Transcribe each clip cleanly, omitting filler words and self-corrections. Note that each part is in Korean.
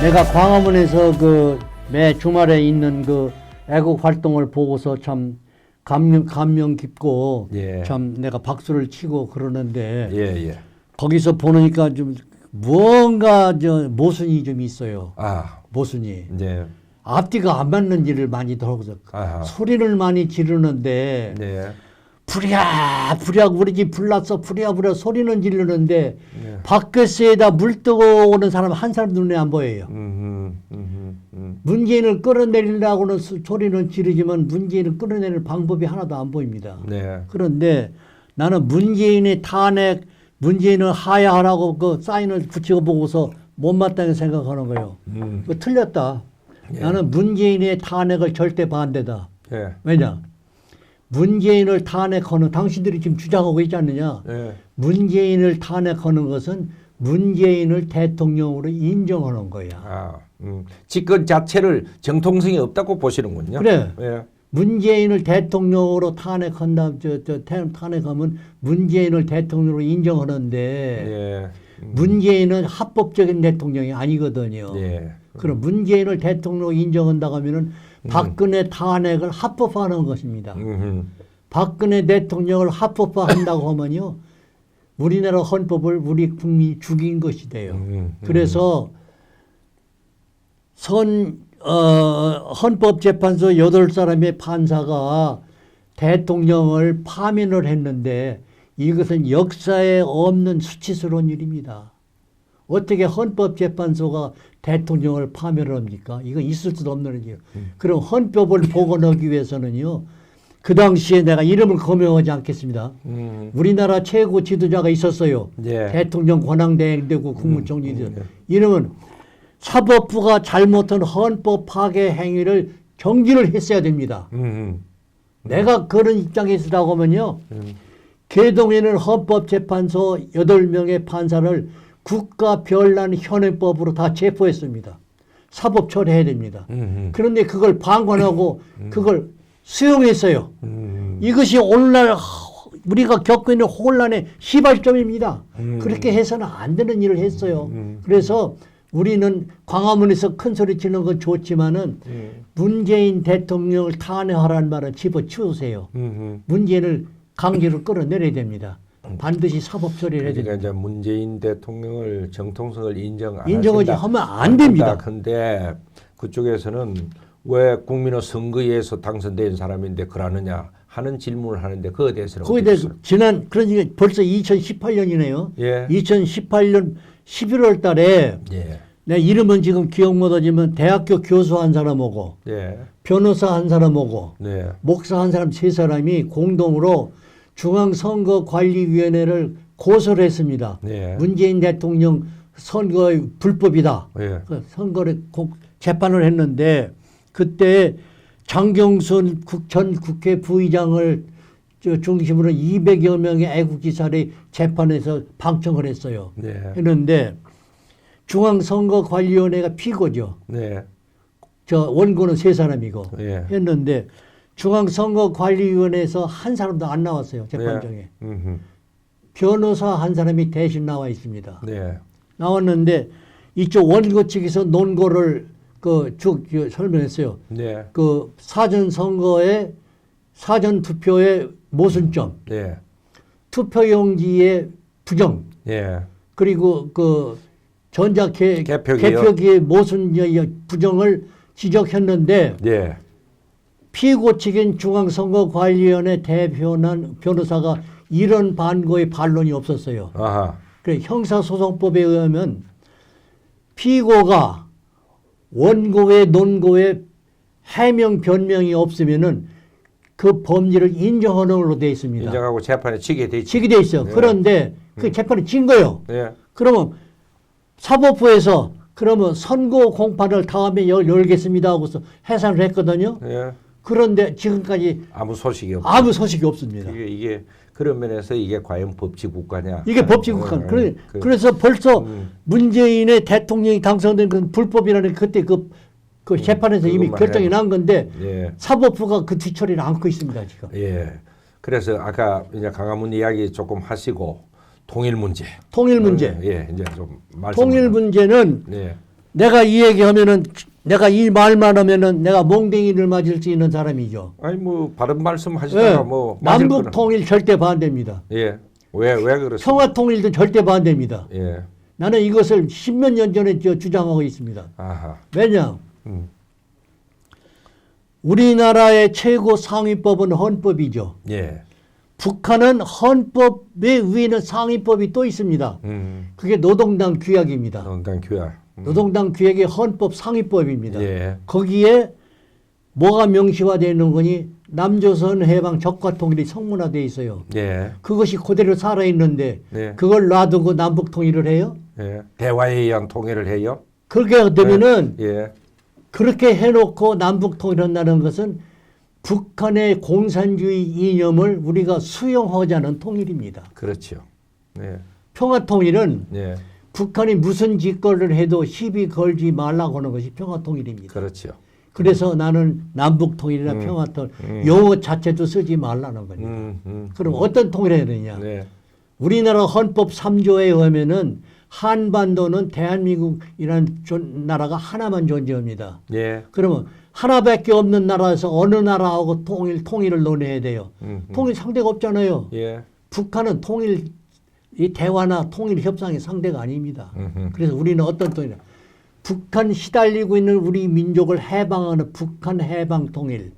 내가 광화문에서 그 매 주말에 있는 그 애국 활동을 보고서 참 감명 깊고 예. 참 내가 박수를 치고 그러는데 예. 거기서 보니까 좀 무언가 모순이 좀 있어요. 아, 모순이. 네. 앞뒤가 안 맞는 일을 많이 하고서 아하. 소리를 많이 지르는데 네. 부랴부랴 우리 집 불났어 부랴부랴 소리는 지르는데 네. 밖에서에다 물 뜨고 오는 사람 한 사람 눈에 안 보여요. 문재인을 끌어내리려고는 소리는 지르지만 문재인을 끌어내릴 방법이 하나도 안 보입니다. 네. 그런데 나는 문재인의 탄핵, 문재인을 하야하라고 그 사인을 붙이고 보고서 못마땅하게 생각하는 거예요. 그거 틀렸다. 예. 나는 문재인의 탄핵을 절대 반대다. 예. 왜냐? 문재인을 탄핵하는 당신들이 지금 주장하고 있지 않느냐? 예. 문재인을 탄핵하는 것은 문재인을 대통령으로 인정하는 거야. 아, 집권 자체를 정통성이 없다고 보시는군요. 그래. 예. 문재인을 대통령으로 탄핵한다, 탄핵하면 문재인을 대통령으로 인정하는데 예. 문재인은 합법적인 대통령이 아니거든요. 예. 그럼 문재인을 대통령으로 인정한다고 하면은 박근혜 탄핵을 합법화하는 것입니다. 박근혜 대통령을 합법화한다고 하면요, 우리나라 헌법을 우리 국민이 죽인 것이 돼요. 그래서 헌법재판소 8사람의 판사가 대통령을 파면을 했는데 이것은 역사에 없는 수치스러운 일입니다. 어떻게 헌법재판소가 대통령을 파면을 합니까? 이건 있을 수도 없는 일이에요. 그럼 헌법을 복원하기 위해서는요, 그 당시에 내가 이름을 거명하지 않겠습니다. 우리나라 최고 지도자가 있었어요. 예. 대통령 권한대행되고 국무총리. 이름은 사법부가 잘못한 헌법 파괴 행위를 정지를 했어야 됩니다. 내가 그런 입장에 있으라고 하면요, 개동에는 헌법재판소 8명의 판사를 국가별난 현행법으로 다 체포했습니다. 사법 처리해야 됩니다. 그런데 그걸 방관하고 그걸 수용했어요. 이것이 오늘날 우리가 겪고 있는 혼란의 시발점입니다. 그렇게 해서는 안 되는 일을 했어요. 그래서 우리는 광화문에서 큰 소리 치는 건 좋지만은 문재인 대통령을 탄핵하라는 말은 집어치우세요. 문재인을 강제로 끌어내려야 됩니다. 반드시 사법 처리를 해야 됩니다. 그러니까 이제 문재인 대통령을 정통성을 인정하지 하면 안 됩니다. 근데 그쪽에서는 왜 국민의 선거에서 당선된 사람인데 그러느냐 하는 질문을 하는데 그거에 대해서는 거기에 대해서 그러니까 벌써 2018년이네요. 예. 2018년 11월 달에 예. 내 이름은 지금 기억 못하지만 대학교 교수 한 사람 오고 예. 변호사 한 사람 오고 네. 목사 한 사람 3사람이 공동으로 중앙선거관리위원회를 고소를 했습니다. 네. 문재인 대통령 선거의 불법이다. 예. 선거를 재판을 했는데 그때 장경순 전 국회 부의장을 중심으로 200여 명의 애국지사들이 재판에서 방청을 했어요. 네. 했는데 중앙선거관리위원회가 피고죠. 네. 원고는 3사람이고 예. 했는데 중앙선거관리위원회에서 한 사람도 안 나왔어요. 재판정에. 변호사 한 사람이 대신 나와 있습니다. 네. 나왔는데 이쪽 원고 측에서 논거를 쭉 설명했어요. 네. 그 사전선거의 사전투표의 모순점, 네. 투표용지의 부정, 예. 그리고 그 개표기요? 개표기의 모순 부정을 지적했는데 네. 피고 측인 중앙선거관리위원회 대표난 변호사가 이런 반고의 반론이 없었어요. 아하. 그래, 형사소송법에 의하면 피고가 원고의 논고에 해명 변명이 없으면은 그 범죄를 인정하는 걸로 되어 있습니다. 인정하고 재판에 치게 돼 있죠. 지게 돼 있어요. 네. 그런데 그 재판이 진 거예요. 네. 그러면 사법부에서 그러면 선고 공판을 다음에 열겠습니다 하고서 해산을 했거든요. 네. 그런데 지금까지 아무 소식이 없죠. 아무 소식이 없습니다. 이게 그런 면에서 이게 과연 법치 국가냐? 이게 법치 국가. 그래서 벌써 문재인의 대통령이 당선된 그 불법이라는 그때 그 재판에서 이미 결정이 난 건데 예. 사법부가 그 뒤처리를 안고 있습니다 지금. 예. 그래서 아까 이제 강화문 이야기 조금 하시고 통일 문제. 통일 문제. 예, 이제 좀 말씀. 통일 문제는 예. 내가 이 얘기하면은 내가 이 말만 하면은 내가 몽댕이를 맞을 수 있는 사람이죠. 아니 뭐 바른 말씀 하시다가 예, 뭐 맞을 남북 거는- 통일 절대 반대입니다. 예. 왜 그렇습니까? 평화 통일도 절대 반대입니다. 예. 나는 이것을 10몇 년 전에 주장하고 있습니다. 아하. 왜냐? 음. 우리나라의 최고 상위법은 헌법이죠. 예. 북한은 헌법에 위에는 상위법이 또 있습니다. 그게 노동당 규약입니다. 건강 교약. 노동당 규약이 헌법 상위법입니다. 예. 거기에 뭐가 명시화되어 있는 거니 남조선 해방 적과 통일이 성문화되어 있어요. 예. 그것이 그대로 살아있는데 네. 그걸 놔두고 남북 통일을 해요? 예. 대화에 의한 통일을 해요. 그렇게 되면은 예. 그렇게 해놓고 남북 통일한다는 것은 북한의 공산주의 이념을 우리가 수용하자는 통일입니다. 그렇죠. 예. 평화 통일은 예. 북한이 무슨 짓거리를 해도 시비 걸지 말라고 하는 것이 평화 통일입니다. 그렇죠. 그래서 나는 남북 통일이나 평화 통일 용어 자체도 쓰지 말라는 겁니다. 그럼 어떤 통일을 해야 되냐? 네. 우리나라 헌법 3조에 의하면은 한반도는 대한민국이라는 나라가 하나만 존재합니다. 예. 그러면 하나밖에 없는 나라에서 어느 나라하고 통일을 논해야 돼요. 통일 상대가 없잖아요. 예. 북한은 이 대화나 통일 협상의 상대가 아닙니다. 그래서 우리는 어떤 통일? 북한 시달리고 있는 우리 민족을 해방하는 북한 해방 통일.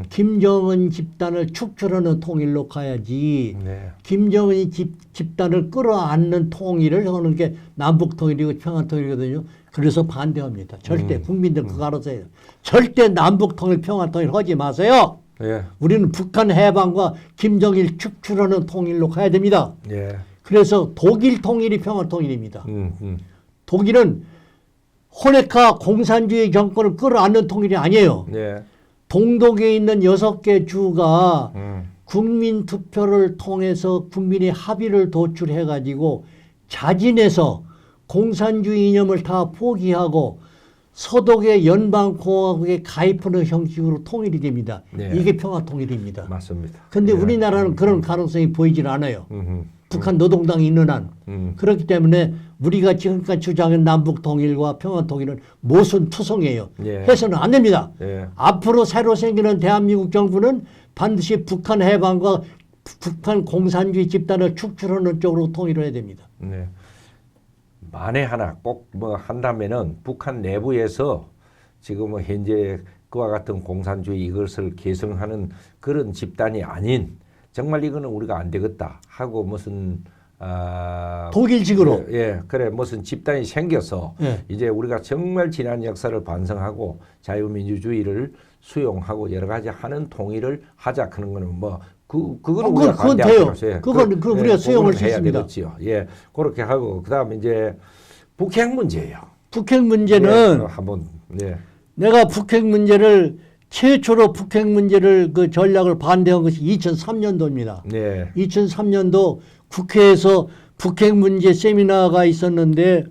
김정은 집단을 축출하는 통일로 가야지. 네. 김정은이 집단을 끌어안는 통일을 하는 게 남북 통일이고 평화 통일이거든요. 그래서 반대합니다. 절대 국민들 그거 알아서 해요. 절대 남북 통일 평화 통일 하지 마세요. 예. 우리는 북한 해방과 김정일 축출하는 통일로 가야 됩니다. 예. 그래서 독일 통일이 평화 통일입니다. 독일은 호네카 공산주의 정권을 끌어안는 통일이 아니에요. 예. 동독에 있는 6개 주가 음. 국민 투표를 통해서 국민의 합의를 도출해가지고 자진해서 공산주의 이념을 다 포기하고 서독의 연방공화국에 가입하는 형식으로 통일이 됩니다. 네. 이게 평화 통일입니다. 맞습니다. 그런데 예. 우리나라는 그런 가능성이 보이질 않아요. 북한 노동당이 있는 한. 그렇기 때문에 우리가 지금까지 주장한 남북 통일과 평화 통일은 모순투성이에요. 예. 해서는 안 됩니다. 예. 앞으로 새로 생기는 대한민국 정부는 반드시 북한 해방과 북한 공산주의 집단을 축출하는 쪽으로 통일을 해야 됩니다. 네. 만에 하나 꼭 뭐 한다면은 북한 내부에서 지금 뭐 현재 그와 같은 공산주의 이것을 계승하는 그런 집단이 아닌 정말 이거는 우리가 안 되겠다 하고 무슨 독일식으로. 예, 그래 무슨 집단이 생겨서 예. 이제 우리가 정말 지난 역사를 반성하고 자유민주주의를 수용하고 여러 가지 하는 통일을 하자 하는 거는 뭐 그거는 우리가 그건 반대할 돼요. 필요 없어요. 그건 우리가 수용할 수 해야 있습니다. 되겠지요. 예, 그렇게 하고 그다음에 이제 북핵 문제예요. 북핵 문제는 예, 한번 예. 내가 북핵 문제를 최초로 북핵 문제를 그 전략을 반대한 것이 2003년도입니다. 네. 2003년도 국회에서 북핵 문제 세미나가 있었는데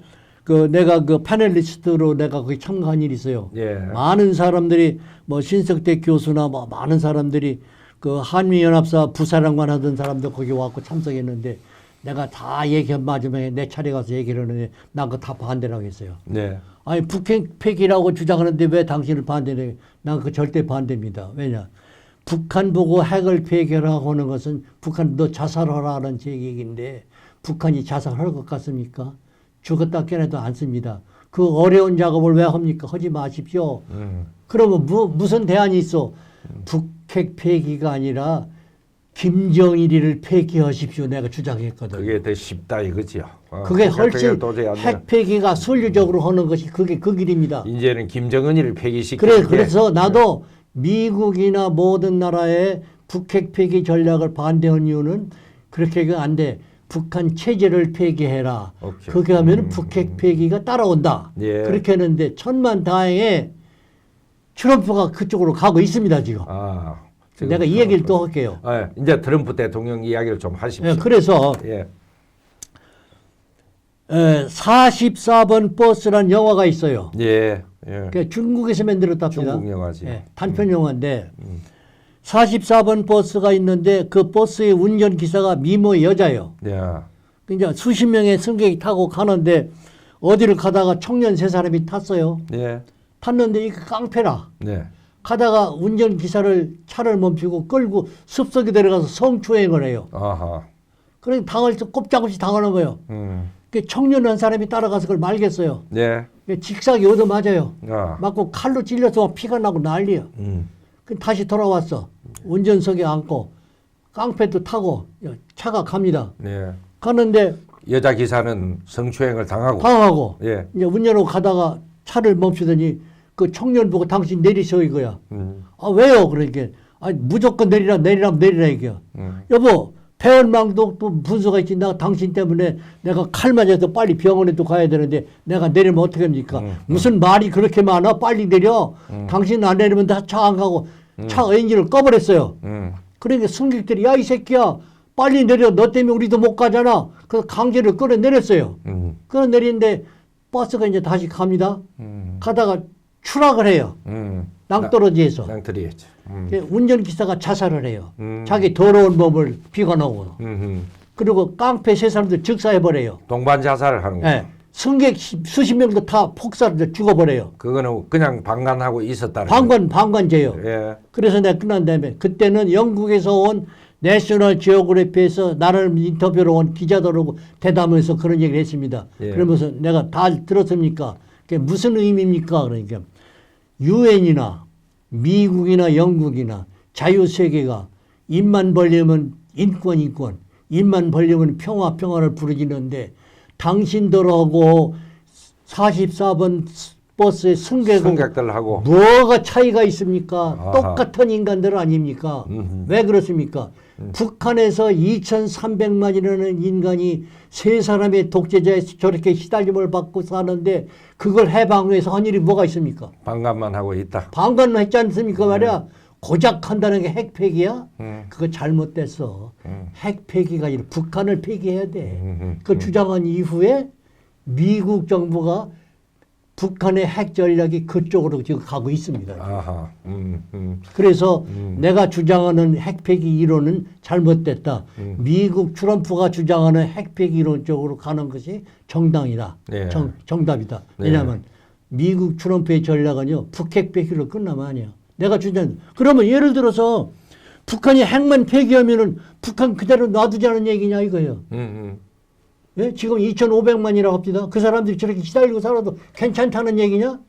내가 그 패널리스트로 내가 거기 참가한 일이 있어요. 예. 많은 사람들이 뭐 신석대 교수나 뭐 많은 사람들이 그 한미연합사 부사령관 하던 사람도 거기 와서 참석했는데 내가 다 얘기한 마지막에 내 차례 가서 얘기를 하는데 난 그거 다 반대라고 했어요. 네. 아니 북핵 폐기라고 주장하는데 왜 당신을 반대해? 난 그거 절대 반대입니다. 왜냐? 북한 보고 핵을 폐기하라고 하는 것은 북한 너 자살하라는 제 얘기인데 북한이 자살할 것 같습니까? 죽었다 깨어나도 않습니다. 그 어려운 작업을 왜 합니까? 하지 마십시오. 그러면 무슨 대안이 있어? 북핵 폐기가 아니라 김정일이를 폐기하십시오. 내가 주장했거든. 그게 더 쉽다 이거지요. 그게 훨씬 도저히 안 돼요. 핵 폐기가 순리적으로 하는 것이 그게 그 길입니다. 이제는 김정은이를 폐기시키는 게 그래서 나도 미국이나 모든 나라의 북핵 폐기 전략을 반대한 이유는 그렇게 안 돼. 북한 체제를 폐기해라. 오케이. 그렇게 하면 북핵 폐기가 따라온다. 예. 그렇게 했는데 천만다행에 트럼프가 그쪽으로 가고 있습니다 지금. 지금 내가 이 얘기를 또 할게요. 이제 트럼프 대통령 이야기를 좀 하십시오. 예, 그래서 예. 44번 버스라는 영화가 있어요. 예. 예. 그 중국에서 만들었답니다. 중국 영화지. 예, 단편 영화인데 44번 버스가 있는데 그 버스의 운전기사가 미모 여자예요. 예. 이제 수십 명의 승객이 타고 가는데 어디를 가다가 청년 세 사람이 탔어요. 예. 탔는데 이게 깡패라. 네. 가다가 운전기사를 차를 멈추고 끌고 숲속에 들어가서 성추행을 해요. 아하. 그러니 당할 때 꼼짝없이 당하는 거예요. 그 청년 한 사람이 따라가서 그걸 말겠어요. 예. 직사기 얻어 맞아요. 아. 맞고 칼로 찔려서 막 피가 나고 난리야. 그 다시 돌아왔어. 운전석에 앉고 깡패도 타고 차가 갑니다. 예. 가는데 여자 기사는 성추행을 당하고 예. 이제 운전하고 가다가 차를 멈추더니 그 청년 보고 당신 내리셔 이거야. 아 왜요? 그러니까 아 무조건 내리라 이게요. 여보 배원망도 또 분수가 있지. 나 당신 때문에 내가 칼 맞아서 빨리 병원에 또 가야 되는데 내가 내리면 어떻게 합니까? 무슨 말이 그렇게 많아? 빨리 내려. 당신 안 내리면 다 차 안 가고 차 엔진을 꺼버렸어요. 그러니까 승객들이 야 이 새끼야 빨리 내려. 너 때문에 우리도 못 가잖아. 그래서 강제로 끌어내렸어요. 끌어내리는데 버스가 이제 다시 갑니다. 가다가 추락을 해요. 낭떠러지에서. 낭떠러지에서. 운전기사가 자살을 해요. 자기 더러운 몸을 비관하고. 그리고 깡패 세 사람들 즉사해버려요. 동반 자살을 하는 거예요. 네. 승객 수십 명도 다 폭살을 죽어버려요. 그거는 그냥 방관하고 있었다는 방관죄요. 예. 그래서 내가 끝난 다음에 그때는 영국에서 온 내셔널 지오그래피에서 나를 인터뷰로 온 기자들하고 대담해서 그런 얘기를 했습니다. 예. 그러면서 내가 다 들었습니까? 그게 무슨 의미입니까? 그러니까 유엔이나 미국이나 영국이나 자유세계가 입만 벌리면 인권, 입만 벌리면 평화를 부르짖는데 당신들하고 44번 버스의 승객들하고 뭐가 차이가 있습니까? 아하. 똑같은 인간들 아닙니까? 왜 그렇습니까? 북한에서 2,300만이라는 인간이 세 사람의 독재자에 저렇게 시달림을 받고 사는데 그걸 해방해서 한 일이 뭐가 있습니까? 방관만 하고 있다. 방관을 했지 않습니까? 말이야. 고작 한다는 게 핵폐기야? 그거 잘못됐어. 핵폐기가 아니라 북한을 폐기해야 돼. 그 주장한 이후에 미국 정부가 북한의 핵 전략이 그쪽으로 지금 가고 있습니다. 아하. 그래서 내가 주장하는 핵폐기 이론은 잘못됐다. 미국 트럼프가 주장하는 핵폐기 이론 쪽으로 가는 것이 정당이다. 네. 정답이다. 네. 왜냐하면 미국 트럼프의 전략은요. 북핵 폐기로 끝나면 아니야. 내가 주장. 그러면 예를 들어서 북한이 핵만 폐기하면은 북한 그대로 놔두자는 얘기냐 이거예요. 예? 지금 2,500만이라고 합니다. 그 사람들이 저렇게 시달리고 살아도 괜찮다는 얘기냐?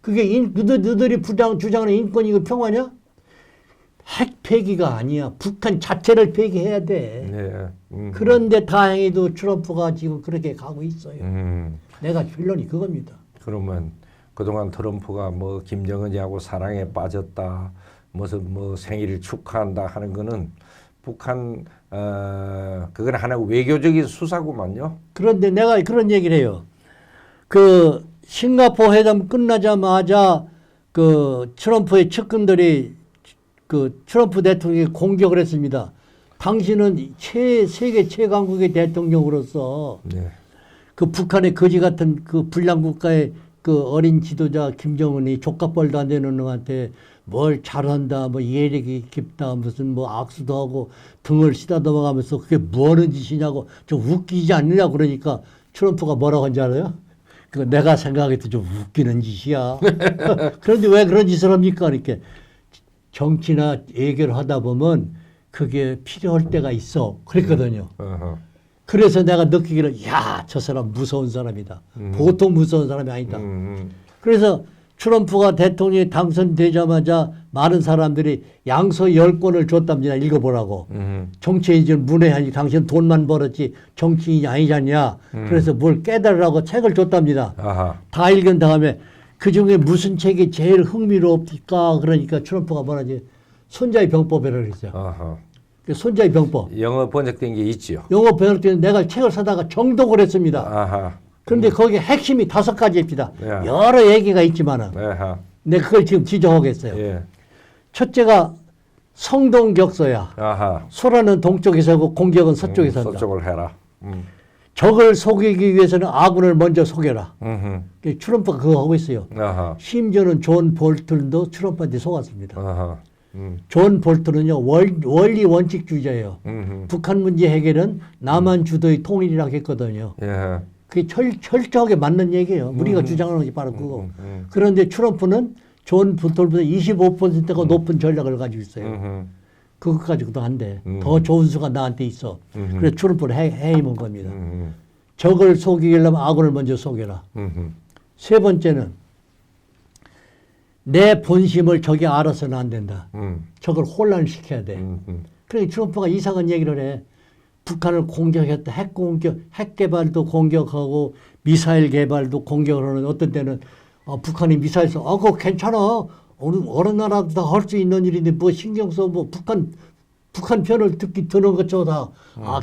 그게 너들이 주장하는 인권이고 평화냐? 핵 폐기가 아니야. 북한 자체를 폐기해야 돼. 네. 그런데 다행히도 트럼프가 지금 그렇게 가고 있어요. 내가 결론이 그겁니다. 그러면 그동안 트럼프가 뭐 김정은이하고 사랑에 빠졌다, 무슨 뭐 생일을 축하한다 하는 거는 북한 그건 하나의 외교적인 수사구만요. 그런데 내가 그런 얘기를 해요. 그 싱가포르 회담 끝나자마자 그 트럼프의 측근들이 그 트럼프 대통령이 공격을 했습니다. 당신은 세계 최강국의 대통령으로서 네. 그 북한의 거지 같은 그 불량국가의 그 어린 지도자 김정은이 족갑벌도 안 되는 놈한테 뭘 잘한다, 뭐 예력이 깊다, 무슨 뭐 악수도 하고 등을 쓰다듬어가면서 그게 뭐 하는 짓이냐고 좀 웃기지 않느냐 그러니까 트럼프가 뭐라고 한지 알아요? 그거 내가 생각해도 좀 웃기는 짓이야. 그런데 왜 그런 짓을 합니까? 이렇게 정치나 얘기를 하다 보면 그게 필요할 때가 있어. 그랬거든요. 그래서 내가 느끼기를 야, 저 사람 무서운 사람이다. 보통 무서운 사람이 아니다. 그래서 트럼프가 대통령이 당선되자마자 많은 사람들이 양서 10권을 줬답니다. 읽어보라고. 정치인은 문외한이 당신 돈만 벌었지 정치인이 아니잖냐. 그래서 뭘 깨달으라고 책을 줬답니다. 아하. 다 읽은 다음에 그중에 무슨 책이 제일 흥미롭을까 그러니까 트럼프가 뭐라지 손자의 병법이라고 했어요. 아하. 그 손자의 병법. 영어 번역된 게 있지요. 영어 번역된 내가 책을 사다가 정독을 했습니다. 아하. 그런데 거기에 핵심이 5가지입니다. 예. 여러 얘기가 있지만은 아하. 내가 그걸 지금 지정하겠어요. 예. 첫째가 성동격서야. 아하. 소라는 동쪽에 서고 공격은 서쪽에 산다. 서쪽을 해라. 적을 속이기 위해서는 아군을 먼저 속여라. 음흠. 트럼프가 그거 하고 있어요. 아하. 심지어는 존 볼턴도 트럼프한테 속았습니다. 아하. 존 볼턴은요 원리 원칙주의자예요. 음흠. 북한 문제 해결은 남한 주도의 통일이라고 했거든요. 예. 그게 철저하게 맞는 얘기예요. 우리가 주장하는 게 바로 그거. 그런데 트럼프는 존 볼턴보다 25%가 높은 전략을 가지고 있어요. 그것 가지고도 안 돼. 더 좋은 수가 나한테 있어. 그래서 트럼프를 해임한 겁니다. 적을 속이려면 악을 먼저 속여라. 세 번째는 내 본심을 적이 알아서는 안 된다. 적을 혼란시켜야 돼. 그러니까 트럼프가 이상한 얘기를 해. 북한을 공격했다. 핵 개발도 공격하고 미사일 개발도 공격을 하는 어떤 때는 북한이 미사일 써. 그거 괜찮아. 어느 나라도 다 할 수 있는 일인데 뭐 신경 써. 뭐 북한 편을 드는 것조차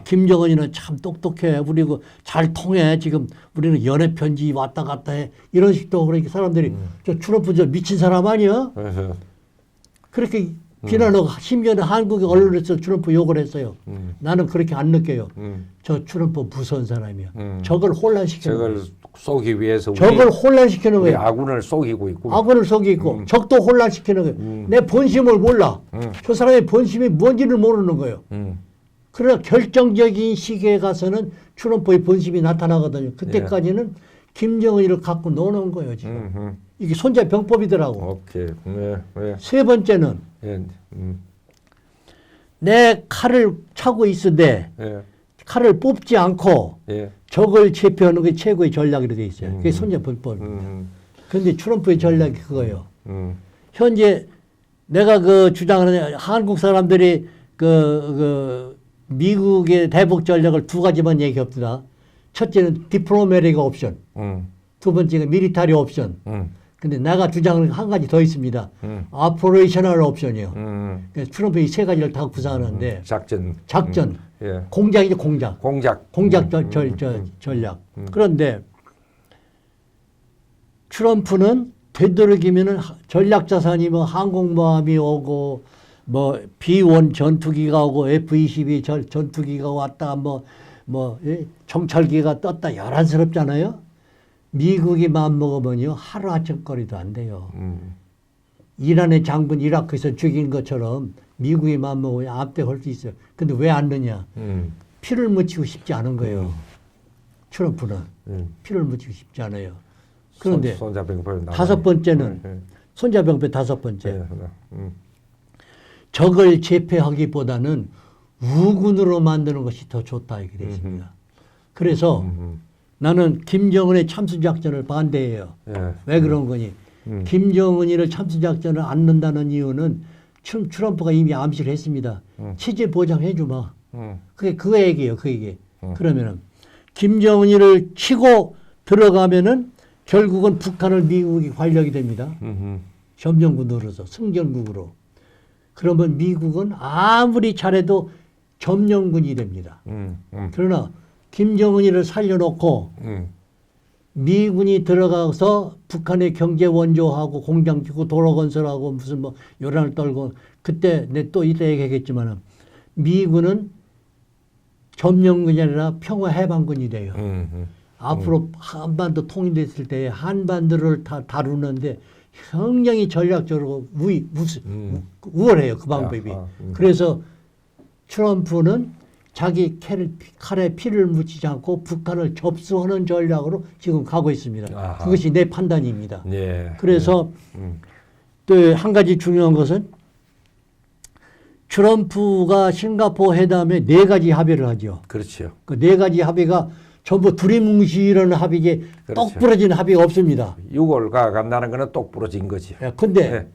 김정은이는 참 똑똑해. 우리고 잘 통해. 지금 우리는 연애 편지 왔다 갔다 해. 이런 식도 그러니까 사람들이 저 트럼프 저 미친 사람 아니야? 그렇게 비난하고 심지어는 한국의 언론에서 트럼프 욕을 했어요. 나는 그렇게 안 느껴요. 저 트럼프 무서운 사람이야. 적을 혼란시키는 적을 거예요. 쏘기 위해서 적을 혼란시키는 우리 거예요. 아군을 속이고 있고. 아군을 속이고 적도 혼란시키는 거예요. 내 본심을 몰라. 저 사람의 본심이 뭔지를 모르는 거예요. 그러나 결정적인 시기에 가서는 트럼프의 본심이 나타나거든요. 그때까지는 김정은이를 갖고 노는 거예요. 지금. 이게 손자병법이더라고. 오케이. 네. 세 번째는 예. 내 칼을 차고 있으되 예. 칼을 뽑지 않고 예. 적을 제표하는 게 최고의 전략이라고 돼 있어요. 그게 손자병법입니다. 그런데 트럼프의 전략이 그거예요. 현재 내가 그 주장하는 한국 사람들이 그 미국의 대북 전략을 두 가지만 얘기합니다. 첫째는 디플로매틱 옵션, 두 번째가 밀리터리 옵션. 근데 내가 주장하는 한 가지 더 있습니다. 오퍼레이셔널 옵션이요. 그래서 트럼프 이 세 가지를 다 구사하는데 작전, 예. 공작이죠, 공작. 공작 전략. 그런데 트럼프는 되도록이면은 전략 자산이 뭐 항공모함이 오고 뭐 B-1 전투기가 오고 F-22 전투기가 왔다 정찰기가 떴다 야란스럽잖아요. 미국이 마음먹으면요 하루아침거리도 안 돼요. 이란의 장군 이라크에서 죽인 것처럼 미국이 마음먹으면 압박할 수 있어요. 근데 왜 안 넣냐? 피를 묻히고 싶지 않은 거예요. 트럼프는 피를 묻히고 싶지 않아요. 그런데 다섯 번째는 손자병법 다섯 번째. 적을 제패하기보다는 우군으로 만드는 것이 더 좋다 이렇게 되어 있습니다. 그래서 나는 김정은의 참수작전을 반대해요. 왜 그런 거니? 김정은이를 참수작전을 안 넣는다는 이유는 트럼프가 이미 암시를 했습니다. 체제 보장해 주마. 그게 그 얘기예요. 그 얘기. 그러면은 김정은이를 치고 들어가면은 결국은 북한을 미국이 관력이 됩니다. 점령구 늘어서 승전국으로. 그러면 미국은 아무리 잘해도 점령군이 됩니다. 그러나 김정은이를 살려놓고 미군이 들어가서 북한의 경제 원조하고 공장 짓고 도로 건설하고 무슨 뭐 요란을 떨고 그때 내 또 이따 얘기하겠지만은 미군은 점령군이 아니라 평화해방군이 돼요. 앞으로 한반도 통일됐을 때 한반도를 다 다루는데 굉장히 전략적으로 우월해요. 그 방법이. 그래서 트럼프는 자기 칼에 피를 묻히지 않고 북한을 접수하는 전략으로 지금 가고 있습니다. 아하. 그것이 내 판단입니다. 예. 그래서 또 한 가지 중요한 것은 트럼프가 싱가포르 회담에 네 가지 합의를 하죠. 그렇죠. 그 네 가지 합의가 전부 두리뭉실한 합의지 그렇죠. 똑 부러진 합의가 없습니다. 6월가 간다는 거는 똑 부러진 거지. 근데 예.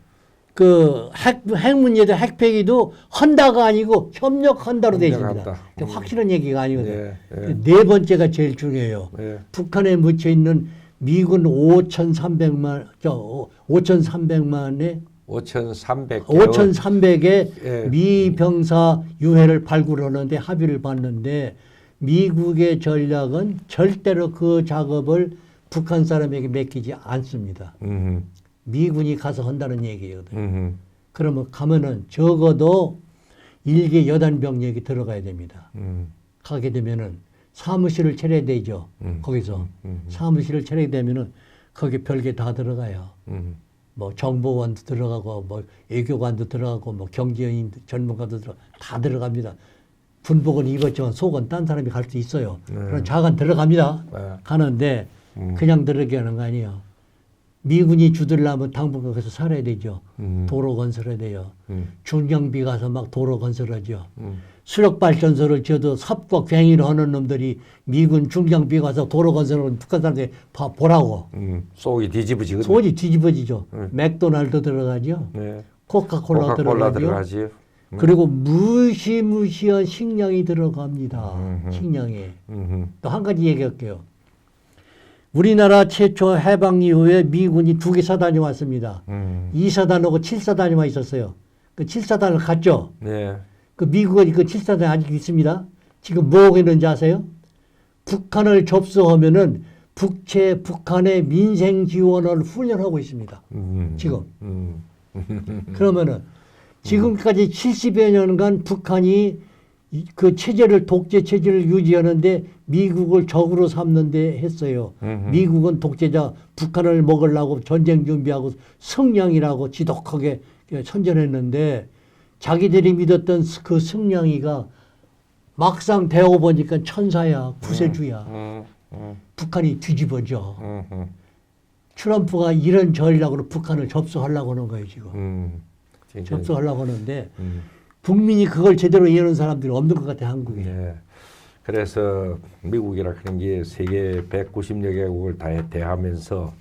그 핵 문제도 핵폐기도 한다가 아니고 협력한다로 되어 있습니다. 협력한다. 확실한 얘기가 아니거든요. 예, 예. 네 번째가 제일 중요해요. 예. 북한에 묻혀 있는 미군 5,300만의 5,300의 예. 미 병사 유해를 발굴하는데 합의를 봤는데 미국의 전략은 절대로 그 작업을 북한 사람에게 맡기지 않습니다. 미군이 가서 한다는 얘기거든요. 그러면 가면은 적어도 일개 여단 병력이 들어가야 됩니다. 가게 되면은 사무실을 차려야 되죠. 거기서 사무실을 차려야 되면은 거기 별게 다 들어가요. 뭐 정보원도 들어가고 뭐 외교관도 들어가고 뭐 경제인 전문가도 다 들어갑니다. 군복은 입었지만 속은 딴 사람이 갈 수 있어요. 그런 자관 들어갑니다. 네. 가는데 그냥 들어가게 하는 거 아니에요. 미군이 주들라면 당분간 거기서 살아야 되죠. 도로 건설해야 돼요. 중경비 가서 막 도로 건설하죠. 수력발전소를 지어도 삽과 괭이를 하는 놈들이 미군 중경비 가서 도로 건설하는 북한 사람들이 보라고. 속이 뒤집어지거든요. 속이 뒤집어지죠. 맥도날드 들어가죠. 네. 코카콜라 들어가죠. 들어가지. 그리고 무시무시한 식량이 들어갑니다. 식량에. 또 한 가지 얘기할게요. 우리나라 최초 해방 이후에 미군이 2개 사단이 왔습니다. 2사단하고 7사단이 와 있었어요. 그 7사단을 갔죠. 네. 그 미국은 그 7사단이 아직 있습니다. 지금 뭐 하고 있는지 아세요? 북한을 접수하면은 북한의 민생 지원을 훈련하고 있습니다. 지금. 그러면은 지금까지 70여 년간 북한이 그 체제를 독재 체제를 유지하는데 미국을 적으로 삼는데 했어요. 미국은 독재자 북한을 먹으려고 전쟁 준비하고 성량이라고 지독하게 선전했는데 자기들이 믿었던 그 성량이가 막상 되어 보니까 천사야 구세주야. 북한이 뒤집어져. 트럼프가 이런 전략으로 북한을 접수하려고 하는 거예요 지금. 접수하려고 하는데 국민이 그걸 제대로 이해하는 사람들이 없는 것 같아 한국에. 네. 그래서 미국이라 그런 게 세계 190여 개국을 다 대하면서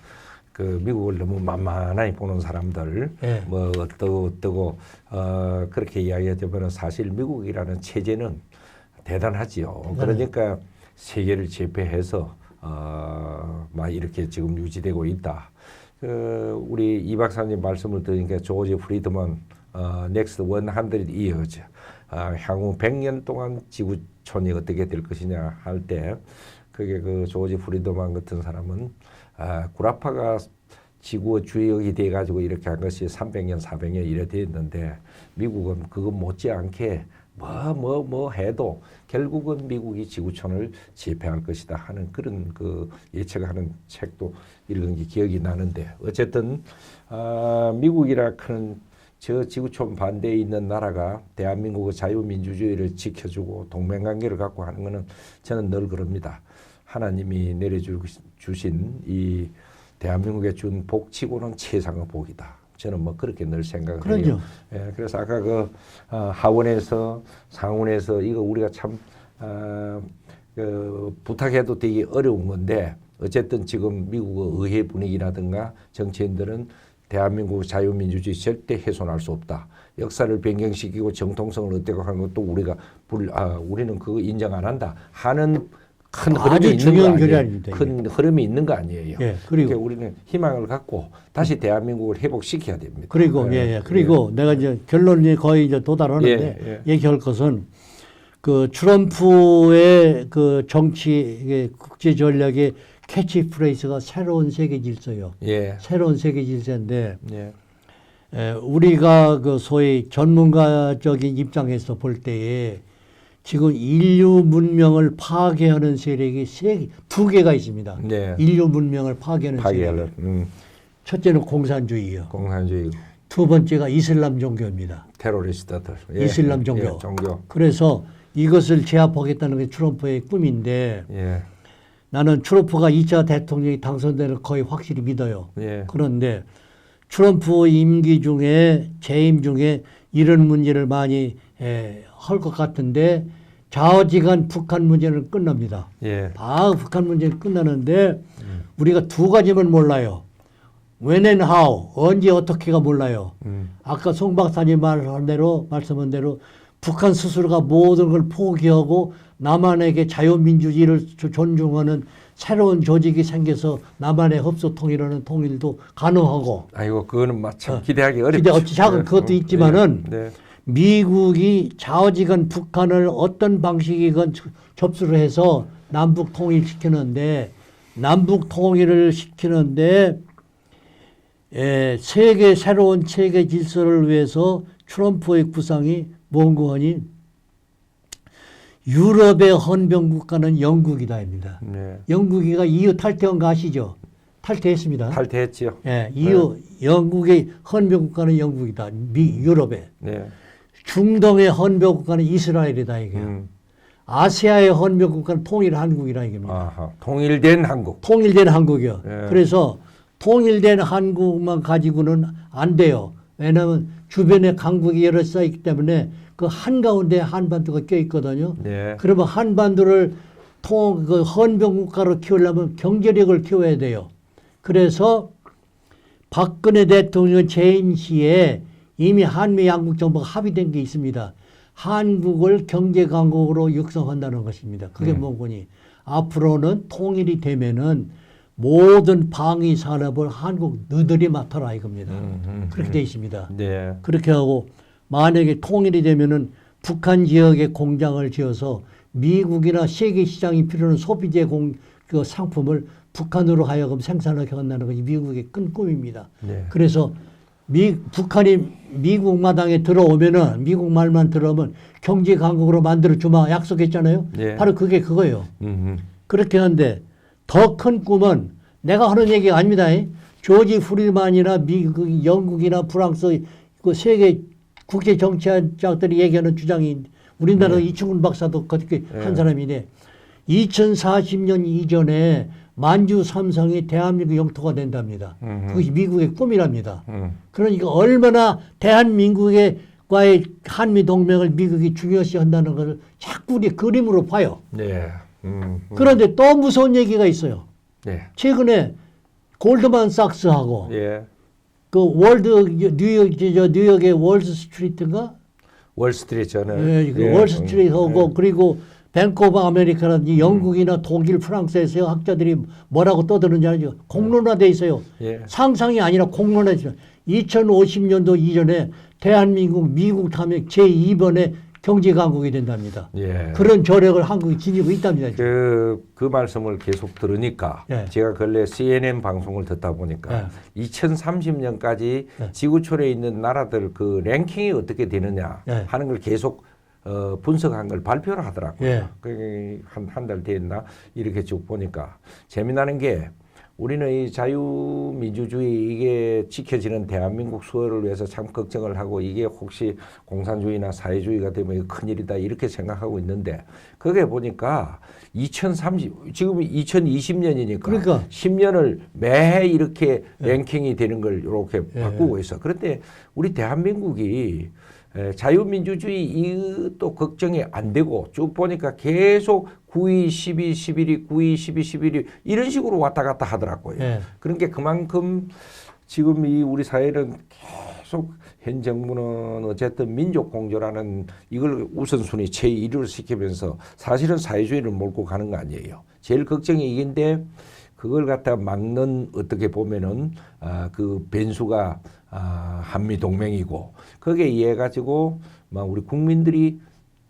그 미국을 너무 만만하게 보는 사람들, 네. 뭐 어떠고 그렇게 이야기하자면 사실 미국이라는 체제는 대단하지요. 그러니까 세계를 제패해서 막 이렇게 지금 유지되고 있다. 우리 이 박사님 말씀을 들으니까 조지 프리드먼 넥스트 100 years 향후 100년 동안 지구촌이 어떻게 될 것이냐 할 때 그게 그 조지 프리드먼 같은 사람은 구라파가 지구 주역이 돼 가지고 이렇게 한 것이 300년 400년 이래 됐는데 미국은 그거 못지않게 뭐 해도 결국은 미국이 지구촌을 제패할 것이다 하는 그런 그 예측하는 책도 읽은 게 기억이 나는데 어쨌든 미국이라 하는 저 지구촌 반대에 있는 나라가 대한민국의 자유민주주의를 지켜주고 동맹관계를 갖고 하는 것은 저는 늘 그럽니다. 하나님이 내려주신 이 대한민국에 준 복치고는 최상의 복이다. 저는 뭐 그렇게 늘 생각을 해요. 예, 그래서 아까 그 하원에서 상원에서 이거 우리가 참 부탁해도 되게 어려운 건데 어쨌든 지금 미국의 의회 분위기라든가 정치인들은 대한민국 자유민주주의 절대 훼손할 수 없다. 역사를 변경시키고 정통성을 어떻게 하는 것도 우리는 그거 인정 안 한다 하는 큰 흐름이 있는 거 아니에요. 큰 흐름이 있는 거 아니에요. 예, 그리고 그러니까 우리는 희망을 갖고 다시 대한민국을 회복시켜야 됩니다. 그리고 그리고 내가 이제 결론이 거의 이제 도달하는데 얘기할 것은 그 트럼프의 그 정치 국제 전략의 캐치프레이즈가 새로운 세계 질서요. 새로운 세계 질서인데 우리가 그 소위 전문가적인 입장에서 볼 때에 지금 인류 문명을 파괴하는 세력이 2개가 있습니다. 인류 문명을 파괴하는 세력. 첫째는 공산주의요. 두 번째가 이슬람 종교입니다. 테러리스트들. 이슬람 종교. 그래서 이것을 제압하겠다는 게 트럼프의 꿈인데 나는 트럼프가 2차 대통령이 당선되는 거의 확실히 믿어요. 그런데 트럼프 임기 중에 재임 중에 이런 문제를 많이 할 것 같은데 좌지간 북한 문제는 끝납니다. 다 북한 문제는 끝나는데 우리가 2가지만 몰라요. When and how, 언제 어떻게가 몰라요. 아까 송 박사님 말씀한 대로 북한 스스로가 모든 걸 포기하고 남한에게 자유민주주의를 존중하는 새로운 조직이 생겨서 남한의 흡수 통일하는 통일도 가능하고. 아이고 그거는 참 기대하기 어렵죠. 기대 없이 작은 그것도 있지만은 미국이 좌지간 북한을 어떤 방식이건 접수를 해서 남북 통일시키는데 새로운 세계 질서를 위해서 트럼프의 구상이 뭔고 하니 유럽의 헌병 국가는 영국이다입니다. 영국이가 EU 탈퇴한 거 아시죠? 탈퇴했습니다. 탈퇴했죠. EU 영국의 헌병 국가는 영국이다. 유럽에. 중동의 헌병 국가는 이스라엘이다 이게. 아시아의 헌병 국가는 통일 한국이라 이겁니다. 아하, 통일된 한국. 통일된 한국이요. 예. 그래서 통일된 한국만 가지고는 안 돼요. 왜냐하면 주변에 강국이 여러 쌓이기 때문에 그 한가운데 한반도가 껴있거든요. 네. 그러면 한반도를 그 헌병 국가로 키우려면 경제력을 키워야 돼요. 그래서 박근혜 대통령 재임 시에 이미 한미 양국 정부가 합의된 게 있습니다. 한국을 경제 강국으로 육성한다는 것입니다. 그게 뭐니? 앞으로는 통일이 되면은 모든 방위 산업을 한국 너희들이 맡아라 이겁니다. 그렇게 돼 있습니다. 네. 그렇게 하고 만약에 통일이 되면은 북한 지역에 공장을 지어서 미국이나 세계 시장이 필요한 소비재 그 상품을 북한으로 하여금 생산하게 한다는 것이 미국의 큰 꿈입니다. 네. 그래서 북한이 미국 마당에 들어오면은 미국 말만 들어오면 경제 강국으로 만들어 주마 약속했잖아요. 네. 바로 그게 그거예요. 음. 그렇게 하는데 더 큰 꿈은 내가 하는 얘기가 아닙니다. 조지 프리만이나 미국, 영국이나 프랑스 그 세계 국제 정치학자들이 얘기하는 주장이 우리나라 이충훈 박사도 그렇게 한 사람이네. 2040년 이전에 만주 삼성이 대한민국 영토가 된답니다. 그것이 미국의 꿈이랍니다. 그러니까 얼마나 대한민국과의 한미 동맹을 미국이 중요시 한다는 것을 자꾸 우리 그림으로 봐요. 네. 그런데 또 무서운 얘기가 있어요. 네. 최근에 골드만삭스하고 예. 그 뉴욕의 월스 스트리트인가? 월스트리트 저널. 예, 그 월스 스트리트하고 그리고 뱅크 오브 아메리카라든지 영국이나 독일, 프랑스에서 학자들이 뭐라고 떠드는지 알죠? 공론화돼 있어요. 예. 상상이 아니라 공론화돼 있어요. 2050년도 이전에 대한민국, 미국 다음에 제2번의 경제 강국이 된답니다. 예. 그런 저력을 한국이 지니고 있답니다. 그 말씀을 계속 들으니까 예. 제가 근래 CNN 방송을 듣다 보니까 2030년까지 예. 지구촌에 있는 나라들 그 랭킹이 어떻게 되느냐 예. 하는 걸 계속 분석한 걸 발표를 하더라고요. 예. 그게 한 달 됐나 이렇게 쭉 보니까 재미나는 게 우리는 이 자유민주주의 이게 지켜지는 대한민국 수호를 위해서 참 걱정을 하고 이게 혹시 공산주의나 사회주의가 되면 이거 큰일이다 이렇게 생각하고 있는데 그게 보니까 2030 지금 2020년이니까 그러니까. 10년을 매해 이렇게 랭킹이 되는 걸 이렇게 바꾸고 있어. 그런데 우리 대한민국이 자유민주주의 이것도 걱정이 안 되고 쭉 보니까 계속 9위, 10위, 11위, 9위, 10위, 11위 이런 식으로 왔다 갔다 하더라고요. 예. 그러니까 그만큼 지금 이 우리 사회는 계속 현 정부는 어쨌든 민족 공조라는 이걸 우선순위 제1위로 시키면서 사실은 사회주의를 몰고 가는 거 아니에요. 제일 걱정이 이긴데 그걸 갖다 막는 어떻게 보면은 그 변수가 한미 동맹이고 거기에 의해 가지고 막 우리 국민들이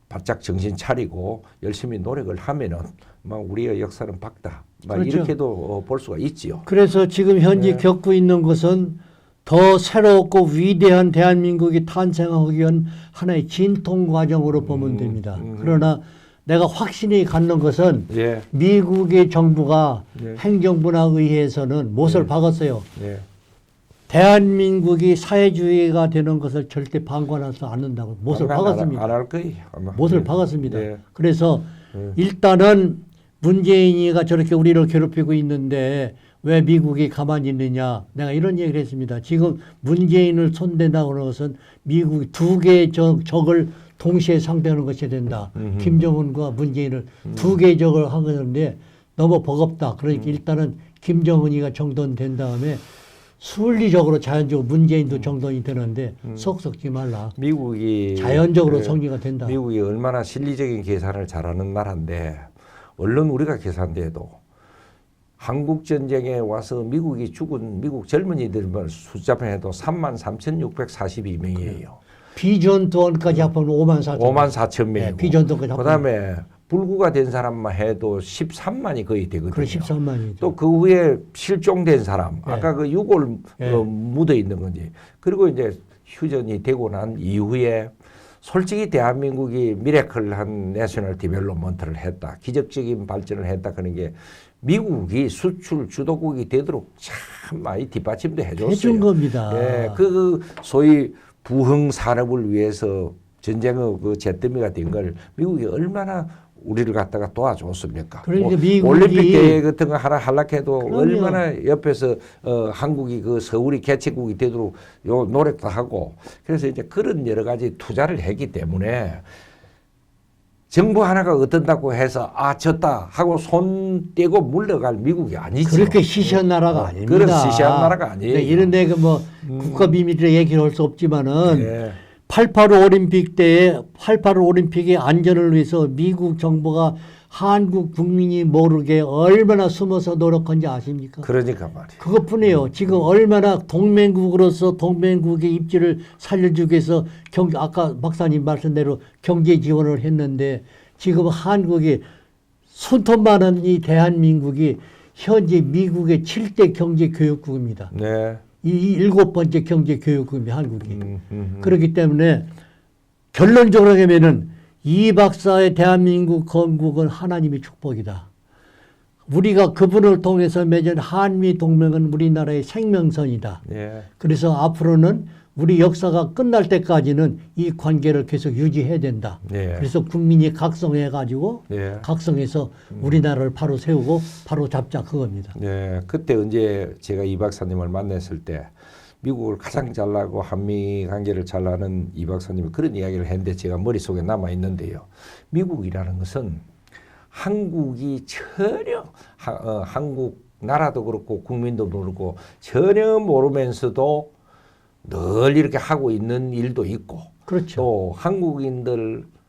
바짝 정신 차리고 열심히 노력을 하면은 막 우리의 역사는 밝다. 막 그렇죠. 이렇게도 볼 수가 있지요. 그래서 지금 현재 겪고 있는 것은 더 새롭고 위대한 대한민국이 탄생하기 위한 하나의 진통 과정으로 보면 됩니다. 그러나 내가 확신이 갖는 것은 예. 미국의 정부가 예. 행정부나 의회에서는 못을 박았어요. 예. 대한민국이 사회주의가 되는 것을 절대 방관하지 않는다고 못을 박았습니다. 안 할 거예요. 아마. 못을 예. 박았습니다. 예. 그래서 일단은 문재인이가 저렇게 우리를 괴롭히고 있는데 왜 미국이 가만히 있느냐. 내가 이런 얘기를 했습니다. 지금 문재인을 손댄다고 하는 것은 미국이 두 개의 적을 동시에 상대하는 것이 된다. 김정은과 문재인을 두 개의 적을 하는데 너무 버겁다. 그러니까 일단은 김정은이가 정돈된 다음에 순리적으로 자연적으로 문재인도 정돈이 되는데 썩썩지 말라. 미국이 자연적으로 정리가 된다. 미국이 얼마나 실리적인 계산을 잘하는 나라인데 얼른 우리가 계산돼도 한국 전쟁에 와서 미국이 죽은 미국 젊은이들만 숫자만 해도 33,642명이에요. 비전투원까지 합하면 5만 4천. 5만 4천 명이고. 네, 비전투원까지 합하면. 그다음에 불구가 된 사람만 해도 13만이 거의 되거든요. 그래 13만이죠. 또 그 후에 실종된 사람, 아까 그 유골 묻어 있는 건지. 그리고 이제 휴전이 되고 난 이후에 솔직히 대한민국이 미래클한 내셔널 디벨롭먼트를 했다. 기적적인 발전을 했다. 그런 게 미국이 수출 주도국이 되도록 참 많이 뒷받침도 해줬어요. 해준 겁니다. 예, 그 소위 부흥 산업을 위해서 전쟁의 그 잿더미가 된 걸 미국이 얼마나 우리를 갖다가 도와줬습니까? 그러니까 미국이 올림픽 대회 같은 거 하나 하려해도 그럼요. 얼마나 옆에서 한국이 그 서울이 개최국이 되도록 요 노력도 하고 그래서 이제 그런 여러 가지 투자를 했기 때문에 정부 하나가 어떤다고 해서 졌다 하고 손 떼고 물러갈 미국이 아니죠. 그렇게 시시한 나라가 아닙니다. 그런 시시한 나라가 아니에요. 네, 이런 데가 뭐 국가 비밀이라 얘기를 할 수 없지만은 예. 88 올림픽 때에 88 올림픽의 안전을 위해서 미국 정부가 한국 국민이 모르게 얼마나 숨어서 노력한지 아십니까? 그러니까 말이에요. 그것뿐이에요. 지금 얼마나 동맹국으로서 동맹국의 입지를 살려주기 위해서 아까 박사님 말씀대로 경제 지원을 했는데 지금 한국이 손톱만한 이 대한민국이 현재 미국의 7대 경제 교육국입니다. 네. 이 7번째 경제 교육국입니다. 한국이. 그렇기 때문에 결론적으로 하면은 이 박사의 대한민국 건국은 하나님의 축복이다. 우리가 그분을 통해서 맺은 한미 동맹은 우리나라의 생명선이다. 예. 그래서 앞으로는 우리 역사가 끝날 때까지는 이 관계를 계속 유지해야 된다. 예. 그래서 국민이 각성해가지고 예. 각성해서 우리나라를 바로 세우고 바로 잡자 그겁니다. 네, 그때 언제 제가 이 박사님을 만났을 때 미국을 가장 잘나고 한미 관계를 잘나는 이 박사님이 그런 이야기를 했는데 제가 머릿속에 남아 있는데요. 미국이라는 것은 한국이 전혀 한국 나라도 그렇고 국민도 그렇고 전혀 모르면서도 늘 이렇게 하고 있는 일도 있고 그렇죠. 또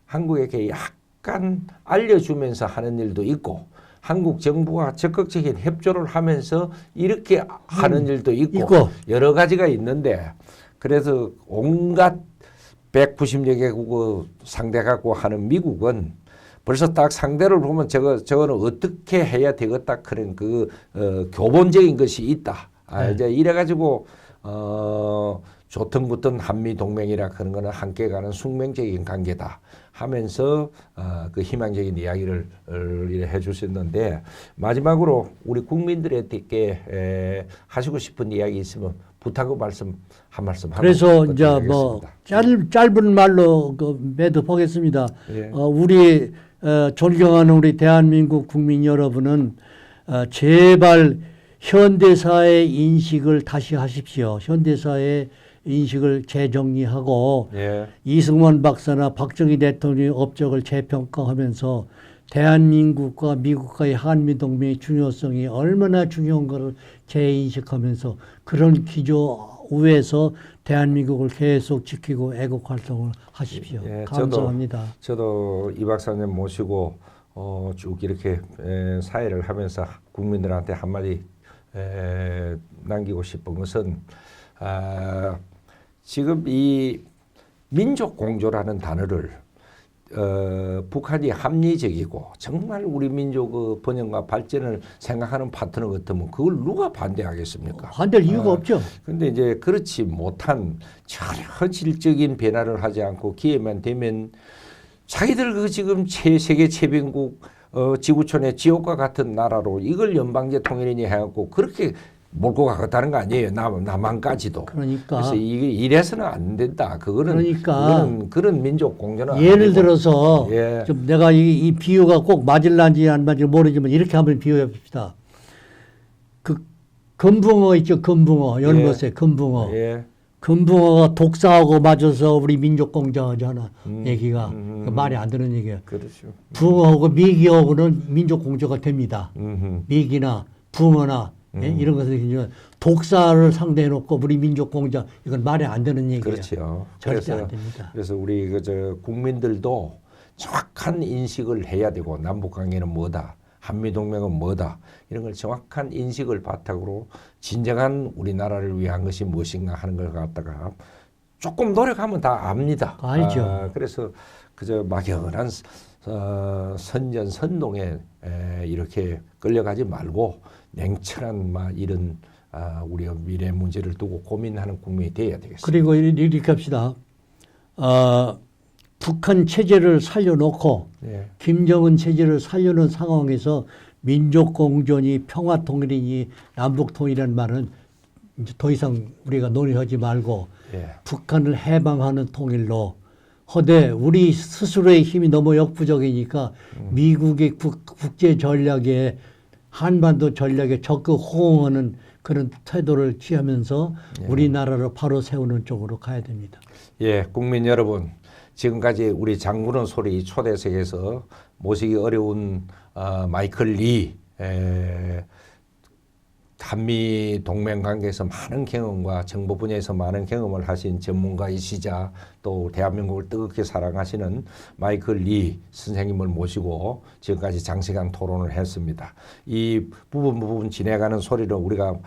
한국에게 약간 알려주면서 하는 일도 있고 한국 정부가 적극적인 협조를 하면서 이렇게 하는 일도 있고 여러 가지가 있는데 그래서 온갖 190여 개국을 상대 갖고 하는 미국은 벌써 딱 상대를 보면 저거는 어떻게 해야 되겠다 그런 교본적인 것이 있다. 이제 이래가지고 좋든 굳든 한미 동맹이라 그런 거는 함께 가는 숙명적인 관계다 하면서 그 희망적인 이야기를 해주셨는데 마지막으로 우리 국민들에게 하시고 싶은 이야기 있으면 부탁의 말씀 한 말씀 하고 그래서 이제 뭐 짧은 말로 매듭하겠습니다. 예. 우리 존경하는 우리 대한민국 국민 여러분은 제발 현대사의 인식을 다시 하십시오. 현대사의 인식을 재정리하고 예. 이승만 박사나 박정희 대통령의 업적을 재평가하면서 대한민국과 미국과의 한미동맹의 중요성이 얼마나 중요한가를 재인식하면서 그런 기조 위에서 대한민국을 계속 지키고 애국 활동을 하십시오. 예, 감사합니다. 저도 이 박사님 모시고 쭉 이렇게 사회를 하면서 국민들한테 한마디 남기고 싶은 것은 지금 이 민족 공조라는 단어를 북한이 합리적이고 정말 우리 민족의 번영과 발전을 생각하는 파트너 같으면 그걸 누가 반대하겠습니까? 반대할 이유가 없죠. 근데 이제 그렇지 못한 전혀 현실적인 변화를 하지 않고 기회만 되면 자기들 그 지금 세계 최빈국 지구촌의 지옥과 같은 나라로 이걸 연방제 통일이니 해갖고 그렇게 몰고 가겠다는 거 아니에요. 남한까지도. 그러니까. 그래서 이게 이래서는 안 된다. 그거는 그런 민족 공존은 예를 들어서 예. 좀 내가 이 비유가 꼭 맞을란지 안 맞을지 모르지만 이렇게 한번 비유해 봅시다. 그 금붕어 있죠. 금붕어. 연못에 금붕어. 예. 금붕어가 독사하고 맞아서 우리 민족 공조하잖아. 얘기가 말이 안 되는 얘기야. 그렇죠. 붕어하고 미기하고는 민족 공조가 됩니다. 미기나 붕어나 예? 이런 것을 독사를 상대해 놓고 우리 민족 공조 이건 말이 안 되는 얘기예요. 그렇죠. 절대 안 됩니다. 그래서 우리 국민들도 정확한 인식을 해야 되고 남북 관계는 뭐다. 한미 동맹은 뭐다. 이런 걸 정확한 인식을 바탕으로 진정한 우리나라를 위한 것이 무엇인가 하는 걸 갖다가 조금 노력하면 다 압니다. 알죠. 그래서 그저 막연한 선전선동에 이렇게 끌려가지 말고 냉철한 이런 우리가 미래 문제를 두고 고민하는 국민이 되어야 되겠습니다. 그리고 이렇게 합시다. 북한 체제를 살려놓고 예. 김정은 체제를 살려놓은 상황에서 민족 공존이 평화 통일이니 남북 통일이라는 말은 이제 더 이상 우리가 논의하지 말고 예. 북한을 해방하는 통일로 허대 우리 스스로의 힘이 너무 역부족이니까 미국의 국제 전략에 한반도 전략에 적극 호응하는 그런 태도를 취하면서 우리나라를 바로 세우는 쪽으로 가야 됩니다. 예, 국민 여러분, 지금까지 우리 장군의 소리 초대석에서 모시기 어려운 마이클 리 한미 동맹 관계에서 많은 경험과 정보 분야에서 많은 경험을 하신 전문가이시자 또 대한민국을 뜨겁게 사랑하시는 마이클 리 선생님을 모시고 지금까지 장시간 토론을 했습니다. 이 부분 지내가는 소리를 우리가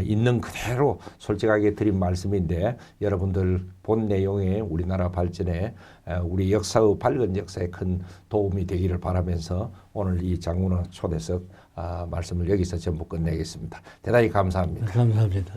있는 그대로 솔직하게 드린 말씀인데 여러분들 본 내용에 우리나라 발전에 우리 역사의 밝은 역사에 큰 도움이 되기를 바라면서 오늘 이 장군의 초대석 말씀을 여기서 전부 끝내겠습니다. 대단히 감사합니다. 감사합니다.